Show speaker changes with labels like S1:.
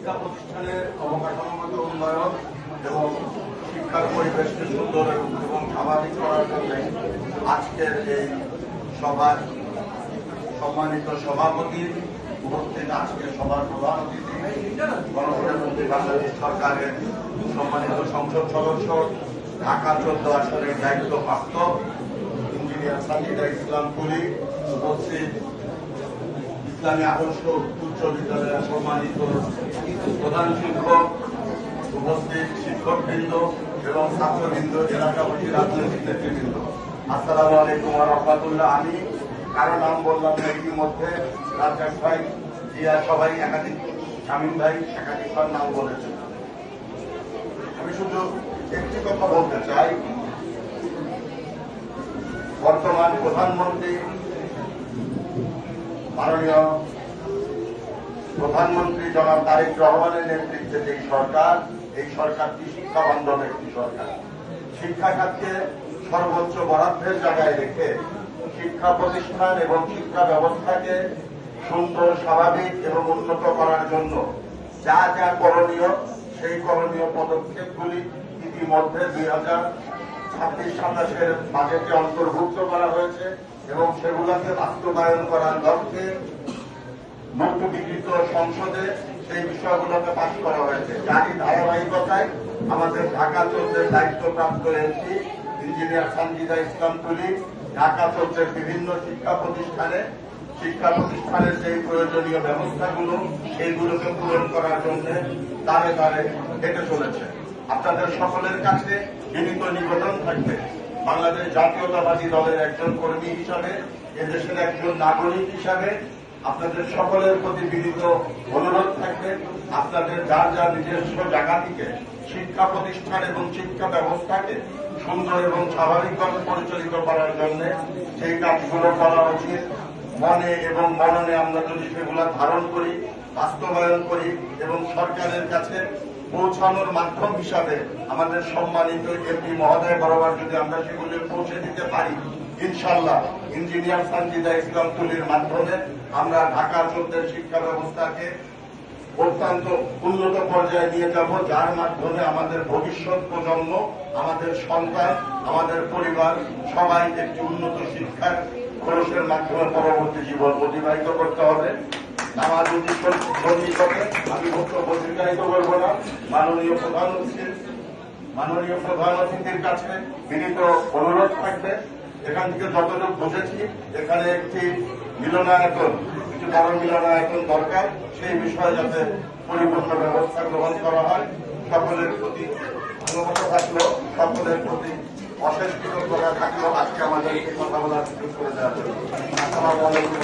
S1: শিক্ষা প্রতিষ্ঠানের অবকাঠামোগত উন্নয়ন এবং শিক্ষার পরিবেশকে সুন্দর এবং স্বাভাবিক করার জন্য আজকের এই সভার সম্মানিত সভাপতি উপস্থিত, আজকের সভার প্রধান অতিথি গণপ্রজাতন্ত্রী বাংলাদেশ সরকারের সম্মানিত সংসদ সদস্য, ঢাকা 14 আসনের দায়িত্বপ্রাপ্ত ইঞ্জিনিয়ার সাজিদা ইসলাম পুলি, উপস্থিত ইসলামী আদর্শ উচ্চ বিদ্যালয়ের সম্মানিত প্রধান শিক্ষক, উপস্থিত শিক্ষকবৃন্দ এবং ছাত্রবৃন্দ, এলাকাবাসী, রাজনৈতিক নেতৃবৃন্দ, আসসালামু আলাইকুম ওয়া রাহমাতুল্লাহ। আমি কারো নাম বললাম না, ইতিমধ্যে রাজ্জাক ভাই, জিয়া সবাই একাধিক, শামীম ভাই একাধিকবার নাম বলেছেন। আমি শুধু একটি কথা বলতে চাই, বর্তমান প্রধানমন্ত্রী, মাননীয় প্রধানমন্ত্রী জনাব তারেক রহমানের নেতৃত্বে যে সরকার, এই সরকারটি শিক্ষা বান্ধব একটি সরকার। শিক্ষা খাতকে সর্বোচ্চ বরাদ্দের জায়গায় রেখে শিক্ষা প্রতিষ্ঠান এবং শিক্ষা ব্যবস্থাকে সুন্দর, স্বাভাবিক এবং উন্নত করার জন্য যা যা করণীয়, সেই করণীয় পদক্ষেপগুলি ইতিমধ্যে 2026-27 বাজেটে অন্তর্ভুক্ত করা হয়েছে এবং সেগুলোকে বাস্তবায়ন করার লক্ষ্যে নতুনীকৃত সংসদে সেই বিষয়গুলোকে পাশ করা হয়েছে। যারই ধারাবাহিকতায় আমাদের ঢাকা 14 দায়িত্বপ্রাপ্ত এমপি ইঞ্জিনিয়ার সাজিদা ইসলাম পুলি ঢাকা 14 বিভিন্ন শিক্ষা প্রতিষ্ঠানের যে প্রয়োজনীয় ব্যবস্থাগুলো, সেইগুলোকে পূরণ করার জন্য দাঁড়ে দাঁড়ে হেঁটে চলেছে। আপনাদের সকলের কাছে বিনীত নিবেদন থাকবে, বাংলাদেশ জাতীয়তাবাদী দলের একজন কর্মী হিসাবে, এদেশের একজন নাগরিক হিসাবে আপনাদের সকলের প্রতি বিনীত অনুরোধ থাকবে, আপনাদের যার যার নিজস্ব জায়গা থেকে শিক্ষা প্রতিষ্ঠান এবং শিক্ষা ব্যবস্থাকে সুন্দর এবং স্বাভাবিকভাবে পরিচালিত করার জন্য সেই কাজগুলো করা উচিত। মনে এবং মননে আমরা যদি সেগুলো ধারণ করি, বাস্তবায়ন করি এবং সরকারের কাছে পৌঁছানোর মাধ্যম হিসাবে আমাদের সম্মানিত এমপি মহোদয় বরাবর যদি আমরা সেগুলো পৌঁছে দিতে পারি, ইনশাআল্লাহ ইঞ্জিনিয়ার সাজিদা ইসলাম পুলির মাধ্যমে আমরা ঢাকা 14 শিক্ষা ব্যবস্থাকে অত্যন্ত উন্নত পর্যায়ে নিয়ে যাব, যার মাধ্যমে আমাদের ভবিষ্যৎ প্রজন্ম, আমাদের সন্তান, আমাদের পরিবার সবাই একটি উন্নত শিক্ষার খরচের মাধ্যমে পরবর্তী জীবন অতিবাহিত করতে হবে। আমার আমি বক্তব্য দীর্ঘায়িত করব না। মাননীয় প্রধান অতিথির কাছে বিনীত অনুরোধ থাকবে, এখান থেকে যতটুকু বুঝেছি এখানে একটি মিলনায়তন, একটি বড় মিলনায়তন দরকার, সেই বিষয়ে যাতে পরিপূর্ণ ব্যবস্থা গ্রহণ করা হয়। সকলের প্রতি অনুমতি থাকলো, সকলের প্রতি অশেষ কৃতজ্ঞতা থাকলো আজকে আমাদের এই কথা বলার সুযোগ করে দেওয়ার জন্য। আসসালামু আলাইকুম।